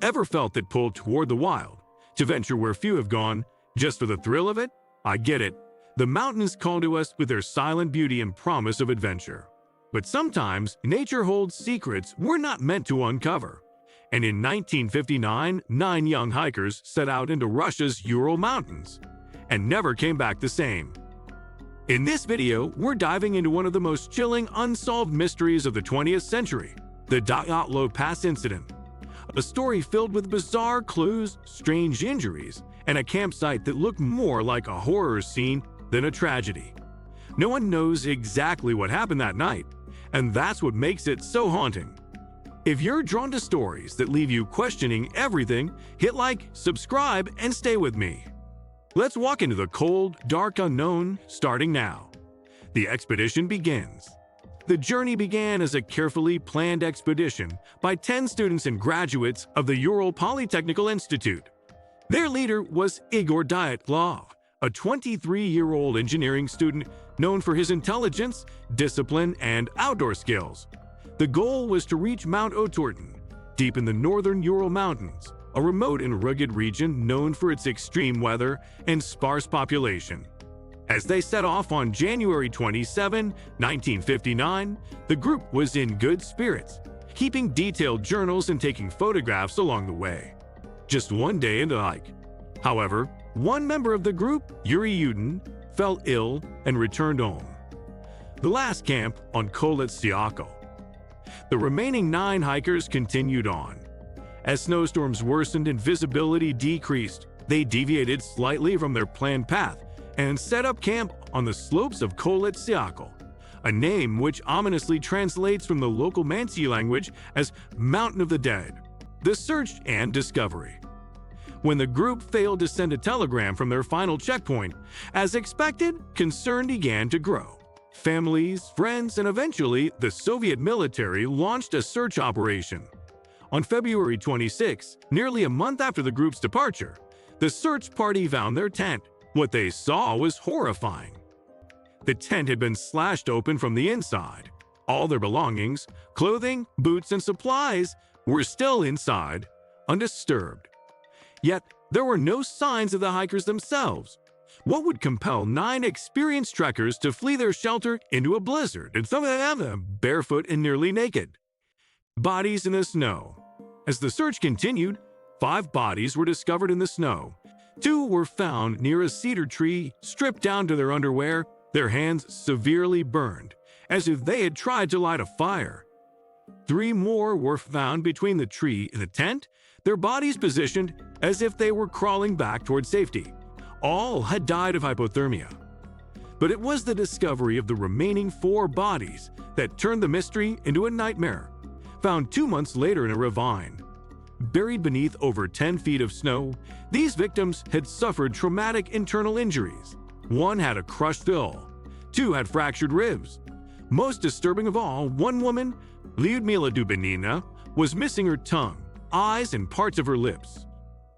Ever felt that pull toward the wild, to venture where few have gone, just for the thrill of it? I get it. The mountains call to us with their silent beauty and promise of adventure. But sometimes, nature holds secrets we're not meant to uncover. And in 1959, 9 young hikers set out into Russia's Ural Mountains and never came back the same. In this video, we're diving into one of the most chilling unsolved mysteries of the 20th century, the Dyatlov Pass incident. A story filled with bizarre clues, strange injuries, and a campsite that looked more like a horror scene than a tragedy. No one knows exactly what happened that night, and that's what makes it so haunting. If you're drawn to stories that leave you questioning everything, hit like, subscribe, and stay with me. Let's walk into the cold, dark unknown, starting now. The expedition begins. The journey began as a carefully planned expedition by 10 students and graduates of the Ural Polytechnical Institute. Their leader was Igor Dyatlov, a 23-year-old engineering student known for his intelligence, discipline, and outdoor skills. The goal was to reach Mount Otorten, deep in the northern Ural Mountains, a remote and rugged region known for its extreme weather and sparse population. As they set off on January 27, 1959, the group was in good spirits, keeping detailed journals and taking photographs along the way. Just one day into the hike. However, one member of the group, Yuri, fell ill and returned home. The last camp on Kolet Siako. The remaining 9 hikers continued on. As snowstorms worsened and visibility decreased, they deviated slightly from their planned path and set up camp on the slopes of Kolet Siako, a name which ominously translates from the local Mansi language as Mountain of the Dead. The search and discovery. When the group failed to send a telegram from their final checkpoint, as expected, concern began to grow. Families, friends, and eventually the Soviet military launched a search operation. On February 26, nearly a month after the group's departure, the search party found their tent. What they saw was horrifying. The tent had been slashed open from the inside. All their belongings, clothing, boots, and supplies were still inside, undisturbed. Yet, there were no signs of the hikers themselves. What would compel 9 experienced trekkers to flee their shelter into a blizzard, and some of them barefoot and nearly naked? Bodies in the snow. As the search continued, 5 bodies were discovered in the snow. 2 were found near a cedar tree, stripped down to their underwear, their hands severely burned, as if they had tried to light a fire. 3 more were found between the tree and the tent, their bodies positioned as if they were crawling back toward safety. All had died of hypothermia. But it was the discovery of the remaining 4 bodies that turned the mystery into a nightmare. Found 2 months later in a ravine. Buried beneath over 10 feet of snow, these victims had suffered traumatic internal injuries. 1 had a crushed skull, 2 had fractured ribs. Most disturbing of all, 1 woman, Lyudmila Dubinina, was missing her tongue, eyes, and parts of her lips.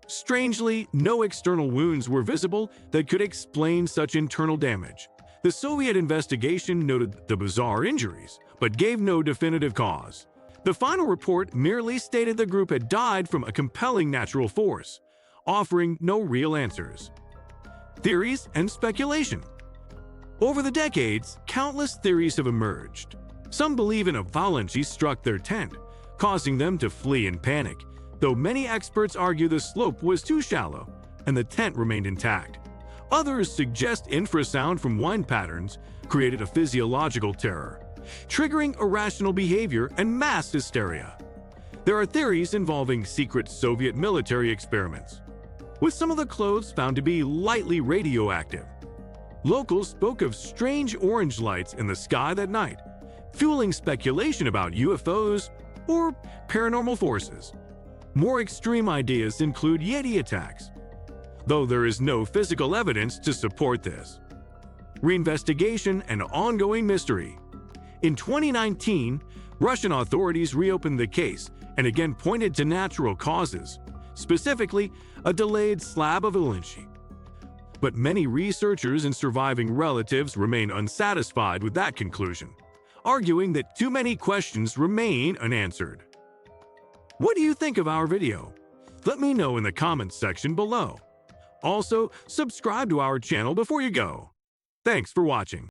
Strangely, no external wounds were visible that could explain such internal damage. The Soviet investigation noted the bizarre injuries, but gave no definitive cause. The final report merely stated the group had died from a compelling natural force, offering no real answers. Theories and speculation. Over the decades, countless theories have emerged. Some believe an avalanche struck their tent, causing them to flee in panic, though many experts argue the slope was too shallow and the tent remained intact. Others suggest infrasound from wind patterns created a physiological terror, triggering irrational behavior and mass hysteria. There are theories involving secret Soviet military experiments, with some of the clothes found to be lightly radioactive. Locals spoke of strange orange lights in the sky that night, fueling speculation about UFOs or paranormal forces. More extreme ideas include Yeti attacks, though there is no physical evidence to support this. Reinvestigation and ongoing mystery. In 2019, Russian authorities reopened the case and again pointed to natural causes, specifically a delayed slab avalanche. But many researchers and surviving relatives remain unsatisfied with that conclusion, arguing that too many questions remain unanswered. What do you think of our video? Let me know in the comments section below. Also, subscribe to our channel before you go. Thanks for watching.